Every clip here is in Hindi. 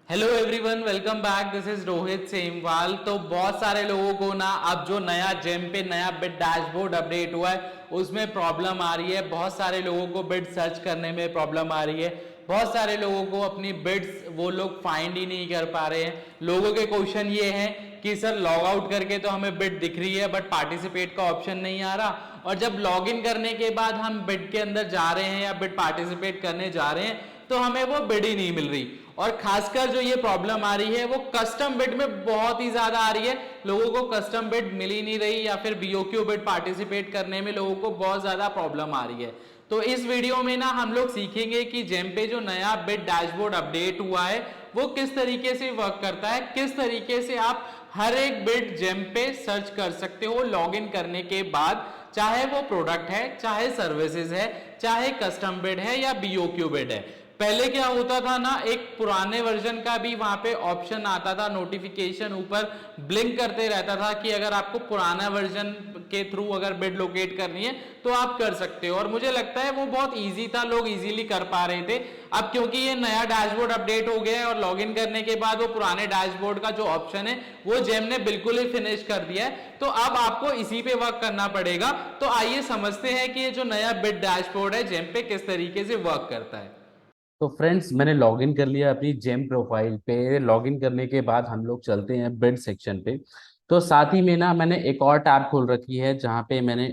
Hello everyone, welcome back. This is Rohit Semwal. तो बहुत सारे लोगों को ना अब जो नया जेम पे नया बिट डैशबोर्ड अपडेट हुआ है उसमें प्रॉब्लम आ रही है। बहुत सारे लोगों को बिट सर्च करने में प्रॉब्लम आ रही है। बहुत सारे लोगों को अपनी बिट्स वो लोग फाइंड ही नहीं कर पा रहे हैं। लोगों के क्वेश्चन ये है कि सर लॉग आउट करके तो हमें बिट दिख रही है बट पार्टिसिपेट का ऑप्शन नहीं आ रहा, और जब लॉग इन करने के बाद हम बिट के अंदर जा रहे हैं या बिट पार्टिसिपेट करने जा रहे हैं तो हमें वो बिड ही नहीं मिल रही। और खासकर जो ये प्रॉब्लम आ रही है वो कस्टम बिड में बहुत ही ज्यादा आ रही है। लोगों को कस्टम बिड मिल ही नहीं रही या फिर बीओक्यू बिड पार्टिसिपेट करने में लोगों को बहुत ज्यादा प्रॉब्लम आ रही है। तो इस वीडियो में ना हम लोग सीखेंगे कि जेम पे जो नया बिड डैशबोर्ड अपडेट हुआ है वो किस तरीके से वर्क करता है, किस तरीके से आप हर एक बिड जेम पे सर्च कर सकते हो लॉग इन करने के बाद, चाहे वो प्रोडक्ट है, चाहे सर्विसेज है, चाहे कस्टम बिड है या बीओक्यू बिड है। पहले क्या होता था ना, एक पुराने वर्जन का भी वहां पे ऑप्शन आता था, नोटिफिकेशन ऊपर ब्लिंक करते रहता था कि अगर आपको पुराना वर्जन के थ्रू अगर बिड लोकेट करनी है तो आप कर सकते हो। और मुझे लगता है वो बहुत इजी था, लोग इजीली कर पा रहे थे। अब क्योंकि ये नया डैशबोर्ड अपडेट हो गया है और लॉगिन करने के बाद वो पुराने डैशबोर्ड का जो ऑप्शन है वो जेम ने बिल्कुल ही फिनिश कर दिया है, तो अब आपको इसी पे वर्क करना पड़ेगा। तो आइए समझते हैं कि ये जो नया बिड डैशबोर्ड है जेम पे किस तरीके से वर्क करता है। तो फ्रेंड्स, मैंने लॉगिन कर लिया अपनी जेम प्रोफाइल पे। लॉगिन करने के बाद हम लोग चलते हैं बिड सेक्शन पे। तो साथ ही में ना मैंने एक और टैब खोल रखी है जहाँ पे मैंने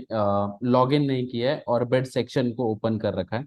लॉगिन नहीं किया है और बिड सेक्शन को ओपन कर रखा है।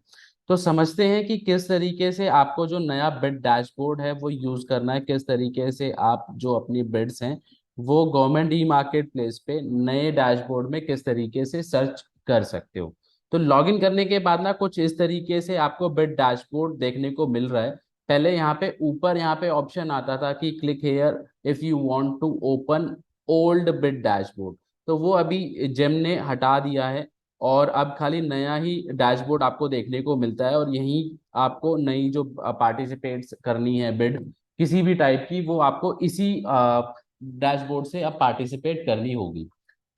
तो समझते हैं कि किस तरीके से आपको जो नया बिड डैशबोर्ड है वो यूज करना है, किस तरीके से आप जो अपनी बिड्स हैं वो गवर्नमेंट ई मार्केट प्लेस पे नए डैशबोर्ड में किस तरीके से सर्च कर सकते हो। तो लॉगिन करने के बाद ना कुछ इस तरीके से आपको बिड डैशबोर्ड देखने को मिल रहा है। पहले यहाँ पे ऊपर यहाँ पे ऑप्शन आता था कि click here if you want to open old bid dashboard. तो वो अभी जेम ने हटा दिया है और अब खाली नया ही डैशबोर्ड आपको देखने को मिलता है, और यही आपको नई जो पार्टिसिपेट करनी है बिड किसी भी टाइप की, वो आपको इसी डैशबोर्ड से अब पार्टिसिपेट करनी होगी।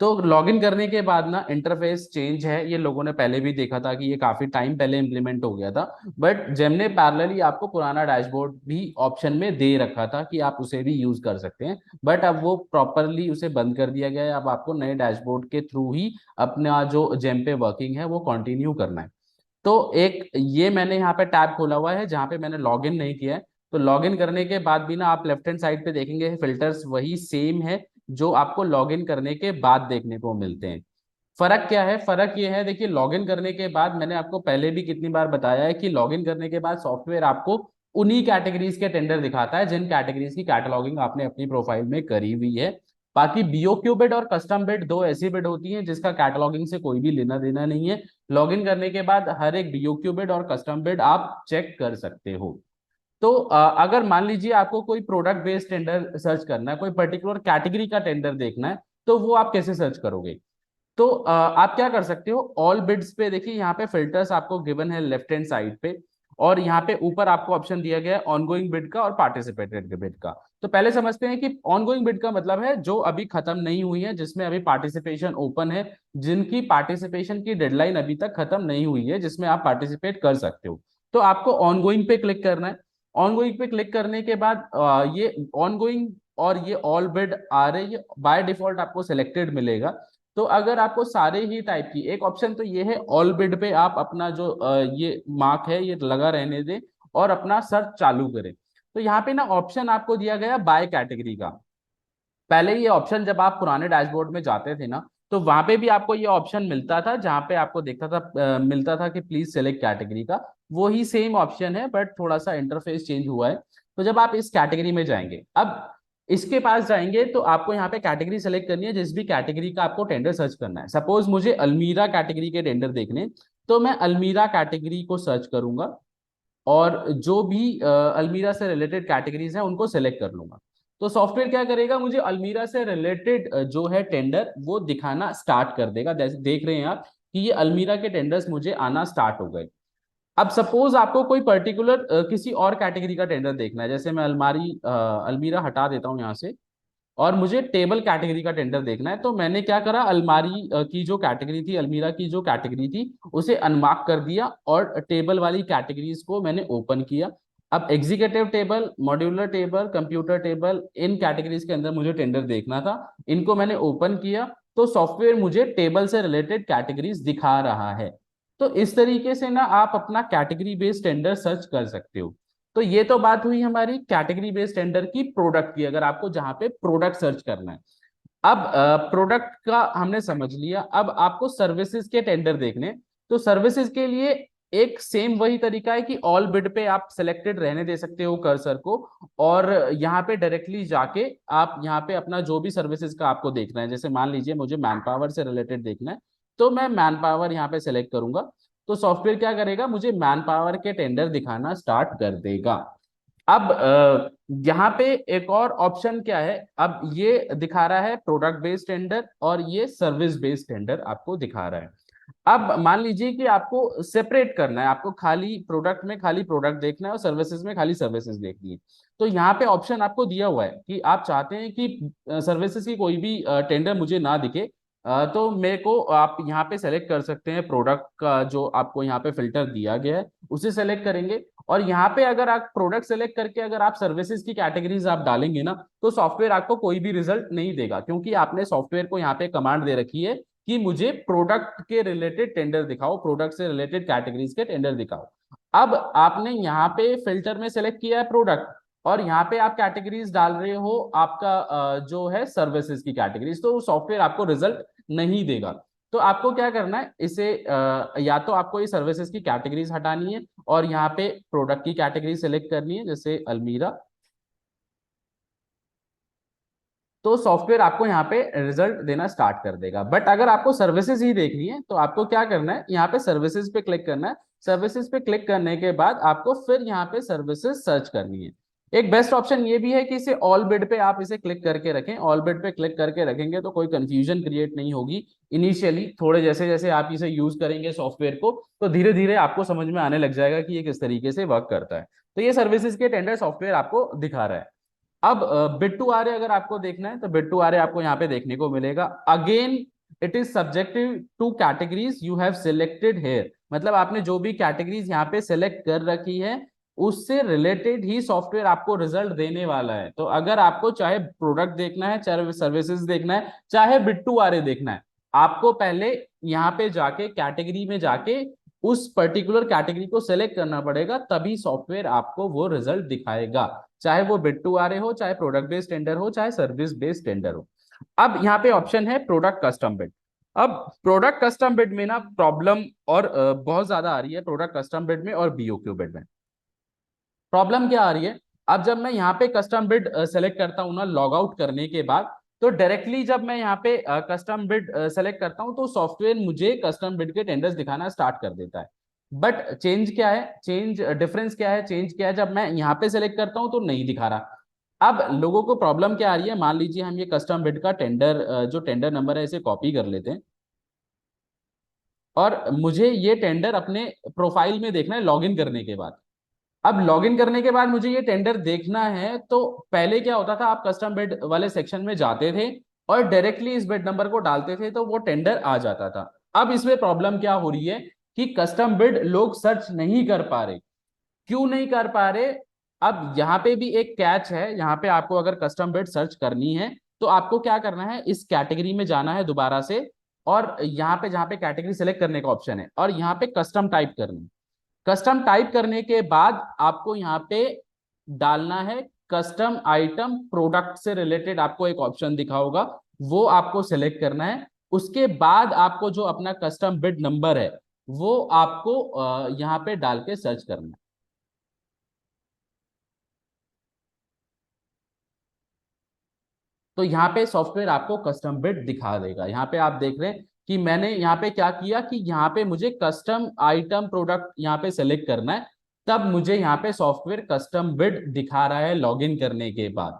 तो लॉगिन करने के बाद ना इंटरफेस चेंज है, ये लोगों ने पहले भी देखा था कि ये काफी टाइम पहले इंप्लीमेंट हो गया था। बट जेम ने पैरेलली आपको पुराना डैशबोर्ड भी ऑप्शन में दे रखा था कि आप उसे भी यूज कर सकते हैं, बट अब वो प्रॉपरली उसे बंद कर दिया गया है। अब आपको नए डैशबोर्ड के थ्रू ही अपना जो जेम पे वर्किंग है वो कंटिन्यू करना है। तो एक ये मैंने यहाँ पे टैब खोला हुआ है जहाँ पे मैंने लॉगिन नहीं किया है। तो लॉगिन करने के बाद भी ना आप लेफ्ट हैंड साइड पे देखेंगे फिल्टर्स वही सेम है जो आपको लॉगिन करने के बाद देखने को मिलते हैं। फर्क क्या है? फर्क ये है, देखिए, लॉगिन करने के बाद मैंने आपको पहले भी कितनी बार बताया है कि लॉगिन करने के बाद सॉफ्टवेयर आपको उन्हीं कैटेगरीज के टेंडर दिखाता है जिन कैटेगरीज की कैटलॉगिंग आपने अपनी प्रोफाइल में करी हुई है। बाकी बीओक्यू बिड और कस्टम बिड दो ऐसी बिड होती हैं जिसका कैटलॉगिंग से कोई भी लेना देना नहीं है। लॉगिन करने के बाद हर एक बीओक्यू बिड और कस्टम बिड आप चेक कर सकते हो। तो अगर मान लीजिए आपको कोई प्रोडक्ट बेस्ड टेंडर सर्च करना है, कोई पर्टिकुलर कैटेगरी का टेंडर देखना है, तो वो आप कैसे सर्च करोगे? तो आप क्या कर सकते हो, ऑल बिड्स पे देखिए, यहाँ पे फिल्टर्स आपको गिवन है लेफ्ट हैंड साइड पे, और यहाँ पे ऊपर आपको ऑप्शन दिया गया है ऑनगोइंग बिड का और पार्टिसिपेटेड बिड का। तो पहले समझते हैं कि ऑनगोइंग बिड का मतलब है जो अभी खत्म नहीं हुई है, जिसमें अभी पार्टिसिपेशन ओपन है, जिनकी पार्टिसिपेशन की डेडलाइन अभी तक खत्म नहीं हुई है, जिसमें आप पार्टिसिपेट कर सकते हो। तो आपको ऑनगोइंग पे क्लिक करना है। ऑनगोइंग पे क्लिक करने के बाद ये ऑनगोइंग और ये ऑल बिड आ रहे, ये बाय डिफॉल्ट आपको सिलेक्टेड मिलेगा। तो अगर आपको सारे ही टाइप की, एक ऑप्शन तो ये है ऑल बिड पे आप अपना जो ये मार्क है ये लगा रहने दें और अपना सर्च चालू करें। तो यहाँ पे ना ऑप्शन आपको दिया गया बाय कैटेगरी का। पहले ये ऑप्शन जब आप पुराने डैशबोर्ड में जाते थे ना, तो वहां पे भी आपको ये ऑप्शन मिलता था जहां पे आपको देखता था मिलता था कि प्लीज सेलेक्ट कैटेगरी का। वो ही सेम ऑप्शन है बट थोड़ा सा इंटरफेस चेंज हुआ है। तो जब आप इस कैटेगरी में जाएंगे, अब इसके पास जाएंगे तो आपको यहाँ पे कैटेगरी सेलेक्ट करनी है, जिस भी कैटेगरी का आपको टेंडर सर्च करना है। सपोज मुझे अलमीरा कैटेगरी के टेंडर देखने, तो मैं अलमीरा कैटेगरी को सर्च करूंगा और जो भी अलमीरा से रिलेटेड कैटेगरीज हैं उनको सेलेक्ट कर लूंगा। तो सॉफ्टवेयर क्या करेगा, मुझे अलमीरा से रिलेटेड जो है टेंडर वो दिखाना स्टार्ट कर देगा। जैसे देख रहे हैं आप कि ये अलमीरा के टेंडर्स मुझे आना स्टार्ट हो गए। अब सपोज आपको कोई पर्टिकुलर किसी और कैटेगरी का टेंडर देखना है, जैसे मैं अलमीरा हटा देता हूँ यहाँ से, और मुझे टेबल कैटेगरी का टेंडर देखना है। तो मैंने क्या करा, अलमारी की जो कैटेगरी थी, अलमीरा की जो कैटेगरी थी, उसे अनमार्क कर दिया और टेबल वाली कैटेगरीज को मैंने ओपन किया। अब executive table, modular table, computer table, इन कैटेगरीज के अंदर मुझे टेंडर देखना था। इनको मैंने ओपन किया तो सॉफ्टवेयर मुझे टेबल से रिलेटेड कैटेगरीज दिखा रहा है। तो इस तरीके से ना आप अपना कैटेगरी बेस्ड टेंडर सर्च कर सकते हो। तो ये तो बात हुई हमारी कैटेगरी बेस्ड टेंडर की, प्रोडक्ट की, अगर आपको जहां पे प्रोडक्ट सर्च करना है। अब प्रोडक्ट का हमने समझ लिया, अब आपको सर्विसेज के टेंडर देखने। तो सर्विसेज के लिए एक सेम वही तरीका है कि ऑल बिड पे आप सिलेक्टेड रहने दे सकते हो कर्सर को, और यहाँ पे डायरेक्टली जाके आप यहाँ पे अपना जो भी सर्विसेज का आपको देखना है, जैसे मान लीजिए मुझे मैन पावर से रिलेटेड देखना है, तो मैं मैन पावर यहाँ पे सिलेक्ट करूंगा। तो सॉफ्टवेयर क्या करेगा, मुझे मैन पावर के टेंडर दिखाना स्टार्ट कर देगा। अब यहाँ पे एक और ऑप्शन क्या है, अब ये दिखा रहा है प्रोडक्ट बेस्ड टेंडर और ये सर्विस बेस्ड टेंडर आपको दिखा रहा है। अब मान लीजिए कि आपको सेपरेट करना है, आपको खाली प्रोडक्ट में खाली प्रोडक्ट देखना है और सर्विसेज में खाली सर्विसेज देखनी है। तो यहाँ पे ऑप्शन आपको दिया हुआ है कि आप चाहते हैं कि सर्विसेज की कोई भी टेंडर मुझे ना दिखे, तो मेरे को आप यहाँ पे सेलेक्ट कर सकते हैं प्रोडक्ट का, जो आपको यहाँ पे फिल्टर दिया गया है उसे सेलेक्ट करेंगे। और यहाँ पे अगर आप प्रोडक्ट सेलेक्ट करके अगर आप सर्विसेज की कैटेगरीज आप डालेंगे ना, तो सॉफ्टवेयर आपको कोई भी रिजल्ट नहीं देगा, क्योंकि आपने सॉफ्टवेयर को यहाँ पे कमांड दे रखी है कि मुझे प्रोडक्ट के रिलेटेड टेंडर दिखाओ, प्रोडक्ट से रिलेटेड कैटेगरीज के टेंडर दिखाओ। अब आपने यहाँ पे फिल्टर में सेलेक्ट किया है प्रोडक्ट, और यहाँ पे आप कैटेगरीज डाल रहे हो आपका जो है सर्विसेज की कैटेगरीज, तो सॉफ्टवेयर आपको रिजल्ट नहीं देगा। तो आपको क्या करना है, इसे या तो आपको ये सर्विसेज की कैटेगरीज हटानी है और यहाँ पे प्रोडक्ट की कैटेगरी सेलेक्ट करनी है, जैसे अलमीरा। तो सॉफ्टवेयर आपको यहाँ पे रिजल्ट देना स्टार्ट कर देगा। बट अगर आपको सर्विसेज ही देखनी है तो आपको क्या करना है, यहाँ पे सर्विसेज पे क्लिक करना है। सर्विसेज पे क्लिक करने के बाद आपको फिर यहाँ पे सर्विसेज सर्च करनी है। एक बेस्ट ऑप्शन ये भी है कि इसे ऑल बिड पे आप इसे क्लिक करके रखें। ऑल बिड पे क्लिक करके रखेंगे तो कोई कंफ्यूजन क्रिएट नहीं होगी। इनिशियली थोड़े जैसे जैसे आप इसे यूज करेंगे सॉफ्टवेयर को, तो धीरे धीरे आपको समझ में आने लग जाएगा कि ये किस तरीके से वर्क करता है। तो ये सर्विसेज के टेंडर सॉफ्टवेयर आपको दिखा रहा है। अब बिट टू आर अगर आपको देखना है तो बिट टू आर आपको यहाँ पे देखने को मिलेगा। Again it is subjective to categories you have selected here, मतलब आपने जो भी कैटेगरीज यहाँ पे सिलेक्ट कर रखी है उससे रिलेटेड ही सॉफ्टवेयर आपको रिजल्ट देने वाला है। तो अगर आपको चाहे प्रोडक्ट देखना है, चाहे सर्विसेज देखना है, चाहे बिट टू आर देखना है, आपको पहले यहाँ पे जाके कैटेगरी में जाके उस पर्टिकुलर कैटेगरी को सिलेक्ट करना पड़ेगा, तभी सॉफ्टवेयर आपको वो रिजल्ट दिखाएगा, चाहे वो बिट टू आर हो, चाहे प्रोडक्ट बेस्ड टेंडर हो, चाहे सर्विस बेस्ड टेंडर हो। अब यहाँ पे ऑप्शन है प्रोडक्ट कस्टम बिड। अब प्रोडक्ट कस्टम बिड में ना प्रॉब्लम और बहुत ज्यादा आ रही है, प्रोडक्ट कस्टम बिड में और बीओक्यू बिड में। प्रॉब्लम क्या आ रही है, अब जब मैं यहाँ पे कस्टम बिड सेलेक्ट करता हूँ ना लॉग आउट करने के बाद, तो डायरेक्टली जब मैं यहाँ पे कस्टम बिड सेलेक्ट करता हूँ तो सॉफ्टवेयर मुझे कस्टम बिड के टेंडर्स दिखाना स्टार्ट कर देता है। बट चेंज क्या है, चेंज डिफरेंस क्या है, चेंज क्या है, जब मैं यहाँ पे सेलेक्ट करता हूँ तो नहीं दिखा रहा। अब लोगों को प्रॉब्लम क्या आ रही है, मान लीजिए हम ये कस्टम बिड का टेंडर जो टेंडर नंबर है इसे कॉपी कर लेते हैं, और मुझे ये टेंडर अपने प्रोफाइल में देखना है लॉगिन करने के बाद। अब लॉगिन करने के बाद मुझे ये टेंडर देखना है, तो पहले क्या होता था, आप कस्टम बिड वाले सेक्शन में जाते थे और डायरेक्टली इस बिड नंबर को डालते थे तो वो टेंडर आ जाता था। अब इसमें प्रॉब्लम क्या हो रही है कि कस्टम बिड लोग सर्च नहीं कर पा रहे। क्यों नहीं कर पा रहे, अब यहाँ पे भी एक कैच है। यहाँ पे आपको अगर कस्टम बिड सर्च करनी है तो आपको क्या करना है, इस कैटेगरी में जाना है दोबारा से, और यहाँ पे जहाँ पे कैटेगरी सेलेक्ट करने का ऑप्शन है और यहाँ पे कस्टम टाइप करना है। कस्टम टाइप करने के बाद आपको यहाँ पे डालना है कस्टम आइटम प्रोडक्ट से रिलेटेड, आपको एक ऑप्शन दिखा होगा, वो आपको सिलेक्ट करना है। उसके बाद आपको जो अपना कस्टम बिड नंबर है वो आपको यहाँ पे डाल के सर्च करना है। तो यहाँ पे सॉफ्टवेयर आपको कस्टम बिड दिखा देगा। यहाँ पे आप देख रहे हैं कि मैंने यहाँ पे क्या किया कि यहाँ पे मुझे कस्टम आइटम प्रोडक्ट यहाँ पे सेलेक्ट करना है, तब मुझे यहाँ पे सॉफ्टवेयर कस्टम बिड दिखा रहा है लॉगिन करने के बाद।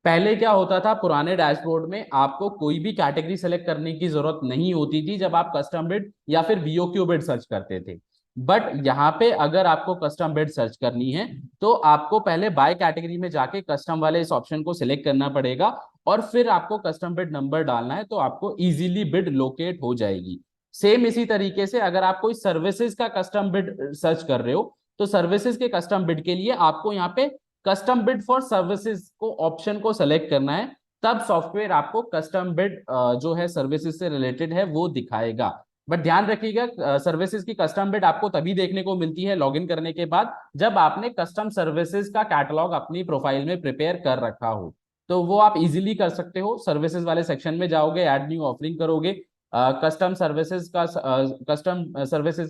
पहले क्या होता था, पुराने डैशबोर्ड में आपको कोई भी कैटेगरी सेलेक्ट करने की जरूरत नहीं होती थी जब आप कस्टम बिड या फिर बीओक्यू बिड सर्च करते थे। बट यहाँ पे अगर आपको कस्टम बिड सर्च करनी है तो आपको पहले बाय कैटेगरी में जाके कस्टम वाले इस ऑप्शन को सिलेक्ट करना पड़ेगा, और फिर आपको कस्टम बिड नंबर डालना है, तो आपको इजीली बिड लोकेट हो जाएगी। सेम इसी तरीके से अगर आप कोई सर्विसेज का कस्टम बिड सर्च कर रहे हो तो सर्विसेज के कस्टम बिड के लिए आपको यहाँ पे कस्टम बिड फॉर सर्विसेज को ऑप्शन को सेलेक्ट करना है, तब सॉफ्टवेयर आपको कस्टम बिड जो है सर्विसेज से रिलेटेड है वो दिखाएगा। बट ध्यान रखिएगा, सर्विसेज की कस्टम बिड आपको तभी देखने को मिलती है लॉगिन करने के बाद, जब आपने कस्टम सर्विसेज का कैटलॉग अपनी प्रोफाइल में प्रिपेयर कर रखा हो। तो वो आप इजीली कर सकते हो, सर्विसेज वाले सेक्शन में जाओगे, ऐड न्यू ऑफरिंग करोगे, कस्टम सर्विसेज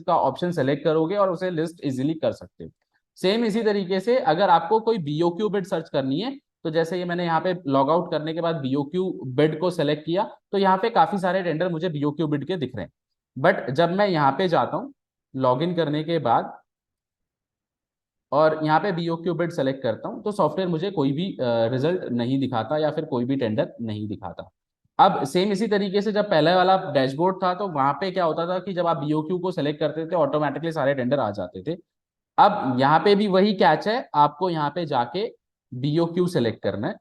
का ऑप्शन सेलेक्ट करोगे और उसे लिस्ट इजीली कर सकते हो। सेम इसी तरीके से अगर आपको कोई बीओक्यू बिड सर्च करनी है, तो जैसे ये मैंने यहाँ पे लॉग आउट करने के बाद बीओक्यू बिड को सेलेक्ट किया, तो यहाँ पे काफी सारे टेंडर मुझे बीओक्यू बिड के दिख रहे हैं। बट जब मैं यहाँ पे जाता हूँ लॉगिन करने के बाद और यहाँ पे बीओक्यू बिड सेलेक्ट करता हूँ, तो सॉफ्टवेयर मुझे कोई भी रिजल्ट नहीं दिखाता या फिर कोई भी टेंडर नहीं दिखाता। अब सेम इसी तरीके से जब पहले वाला डैशबोर्ड था, तो वहां पे क्या होता था कि जब आप बीओक्यू को सेलेक्ट करते थे ऑटोमेटिकली सारे टेंडर आ जाते थे। अब यहाँ पे भी वही कैच है, आपको यहाँ पे जाके बीओक्यू सेलेक्ट करना है।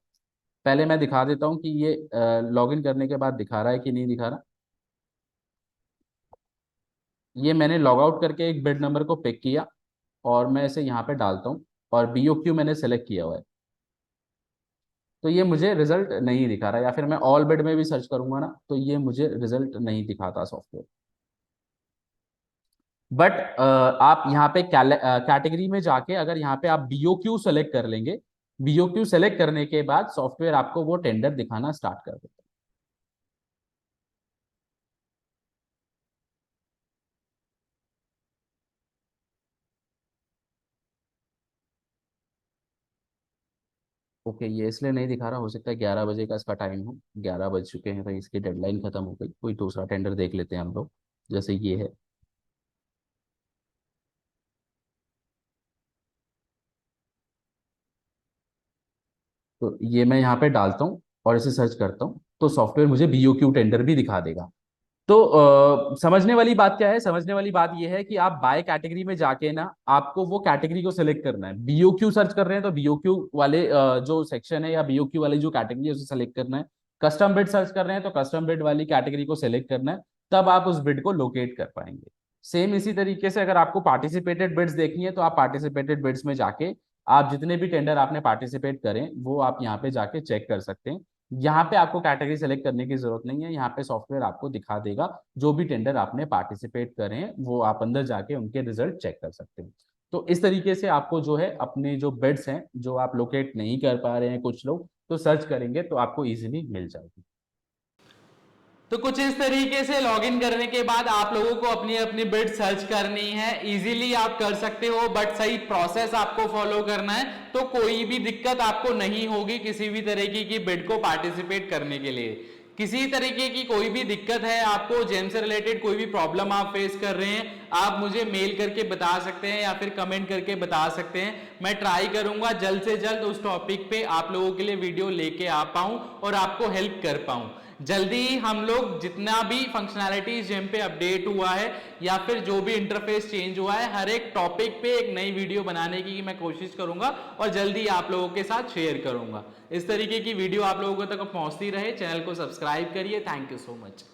पहले मैं दिखा देता हूँ कि ये लॉगिन करने के बाद दिखा रहा है कि नहीं दिखा रहा। ये मैंने लॉग आउट करके एक बिड नंबर को पिक किया और मैं इसे यहाँ पे डालता हूँ और बीओक्यू मैंने सेलेक्ट किया हुआ है, तो ये मुझे रिजल्ट नहीं दिखा रहा। या फिर मैं ऑल बिड में भी सर्च करूंगा ना, तो ये मुझे रिजल्ट नहीं दिखाता सॉफ्टवेयर। बट आप यहाँ पे कैटेगरी में जाके अगर यहाँ पे आप बीओक्यू सेलेक्ट कर लेंगे, बीओक्यू सेलेक्ट करने के बाद सॉफ्टवेयर आपको वो टेंडर दिखाना स्टार्ट कर देता है। ओके, ये इसलिए नहीं दिखा रहा, हो सकता है 11 बजे का इसका टाइम हो, 11 बज चुके हैं, तो इसकी डेडलाइन खत्म हो गई। कोई दूसरा टेंडर देख लेते हैं हम लोग, जैसे ये है। तो ये मैं यहाँ पे डालता हूँ और इसे सर्च करता हूँ, तो सॉफ्टवेयर मुझे बीओक्यू टेंडर भी दिखा देगा। तो समझने वाली बात क्या है, समझने वाली बात यह है कि आप बाय कैटेगरी में जाके ना आपको वो कैटेगरी को सिलेक्ट करना है। बीओक्यू सर्च कर रहे हैं तो बीओक्यू वाले जो सेक्शन है या बीओक्यू वाली जो कैटेगरी है उसे सेलेक्ट करना है। कस्टम बिड सर्च कर रहे हैं तो कस्टम बिड वाली कैटेगरी को सिलेक्ट करना है, तब आप उस बिड को लोकेट कर पाएंगे। सेम इसी तरीके से अगर आपको पार्टिसिपेटेड बिड्स देखनी है, तो आप पार्टिसिपेटेड बिड्स में जाके आप जितने भी टेंडर आपने पार्टिसिपेट करें वो आप यहाँ पे जाके चेक कर सकते हैं। यहाँ पे आपको कैटेगरी सेलेक्ट करने की जरूरत नहीं है, यहाँ पे सॉफ्टवेयर आपको दिखा देगा जो भी टेंडर आपने पार्टिसिपेट करे हैं, वो आप अंदर जाके उनके रिजल्ट चेक कर सकते हैं। तो इस तरीके से आपको जो है अपने जो बिड्स हैं जो आप लोकेट नहीं कर पा रहे हैं, कुछ लोग तो सर्च करेंगे तो आपको इजीली मिल जाएगी। तो कुछ इस तरीके से लॉगिन करने के बाद आप लोगों को अपनी अपनी बिड सर्च करनी है। इजीली आप कर सकते हो, बट सही प्रोसेस आपको फॉलो करना है, तो कोई भी दिक्कत आपको नहीं होगी किसी भी तरीके की बिड को पार्टिसिपेट करने के लिए। किसी तरीके की कोई भी दिक्कत है आपको, जेम से रिलेटेड कोई भी प्रॉब्लम आप फेस कर रहे हैं, आप मुझे मेल करके बता सकते हैं या फिर कमेंट करके बता सकते हैं। मैं ट्राई करूंगा जल्द से जल्द उस टॉपिक पे आप लोगों के लिए वीडियो लेके आ पाऊं और आपको हेल्प कर पाऊं। जल्दी ही हम लोग जितना भी फंक्शनैलिटीज जेम पे अपडेट हुआ है या फिर जो भी इंटरफेस चेंज हुआ है, हर एक टॉपिक पे एक नई वीडियो बनाने की मैं कोशिश करूंगा और जल्दी आप लोगों के साथ शेयर करूंगा। इस तरीके की वीडियो आप लोगों तक पहुंचती रहे, चैनल को सब्सक्राइब करिए। Thank you so much.